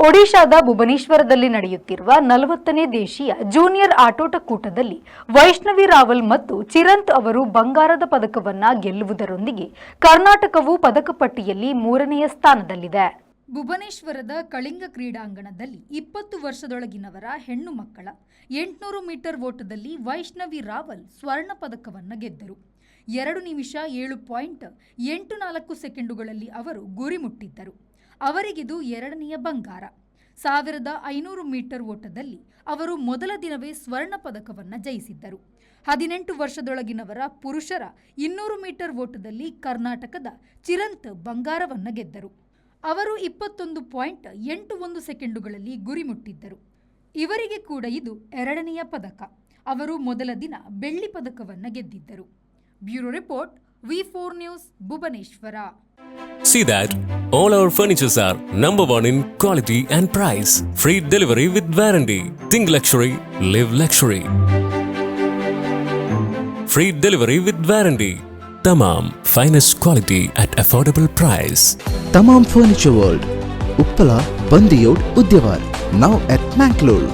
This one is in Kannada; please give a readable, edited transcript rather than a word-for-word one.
ಒಡಿಶಾದ ಭುವನೇಶ್ವರದಲ್ಲಿ ನಡೆಯುತ್ತಿರುವ 40ನೇ ದೇಶೀಯ ಜೂನಿಯರ್ ಆಟೋಟ ಕೂಟದಲ್ಲಿ ವೈಷ್ಣವಿ ರಾವಲ್ ಮತ್ತು ಚಿರಂತ್ ಅವರು ಬಂಗಾರದ ಪದಕವನ್ನ ಗೆಲ್ಲುವುದರೊಂದಿಗೆ ಕರ್ನಾಟಕವು ಪದಕ ಪಟ್ಟಿಯಲ್ಲಿ 3ನೆಯ ಸ್ಥಾನದಲ್ಲಿದೆ. ಭುವನೇಶ್ವರದ ಕಳಿಂಗ ಕ್ರೀಡಾಂಗಣದಲ್ಲಿ 20 ವರ್ಷದೊಳಗಿನವರ ಹೆಣ್ಣು ಮಕ್ಕಳ 800 ಮೀಟರ್ ಓಟದಲ್ಲಿ ವೈಷ್ಣವಿ ರಾವಲ್ ಸ್ವರ್ಣ ಪದಕವನ್ನು ಗೆದ್ದರು. 2 ನಿಮಿಷ 7.84 ಸೆಕೆಂಡುಗಳಲ್ಲಿ ಅವರು ಗುರಿ ಮುಟ್ಟಿದ್ದರು. ಅವರಿಗಿದು 2ನೆಯ ಬಂಗಾರ. 1500 ಮೀಟರ್ ಓಟದಲ್ಲಿ ಅವರು ಮೊದಲ ದಿನವೇ ಸ್ವರ್ಣ ಪದಕವನ್ನು ಜಯಿಸಿದ್ದರು. 18 ವರ್ಷದೊಳಗಿನವರ ಪುರುಷರ 200 ಮೀಟರ್ ಓಟದಲ್ಲಿ ಕರ್ನಾಟಕದ ಚಿರಂತ್ ಬಂಗಾರವನ್ನು ಗೆದ್ದರು. ಅವರು 21.81 ಸೆಕೆಂಡುಗಳಲ್ಲಿ ಗುರಿ ಮುಟ್ಟಿದ್ದರು. ಇವರಿಗೆ ಕೂಡ ಇದು 2ನೆಯ ಪದಕ. ಅವರು ಮೊದಲ ದಿನ ಬೆಳ್ಳಿ ಪದಕವನ್ನು ಗೆದ್ದಿದ್ದರು. Bureau report, V4 news, Bhubaneswar. See that all our furnitures are number 1 in quality and price. Free delivery with warranty. Think luxury, live luxury. Free delivery with warranty. Tamam finest quality at affordable price. Tamam Furniture World, Uppala, Bandiyod, Udyawar. Now at Mangalore.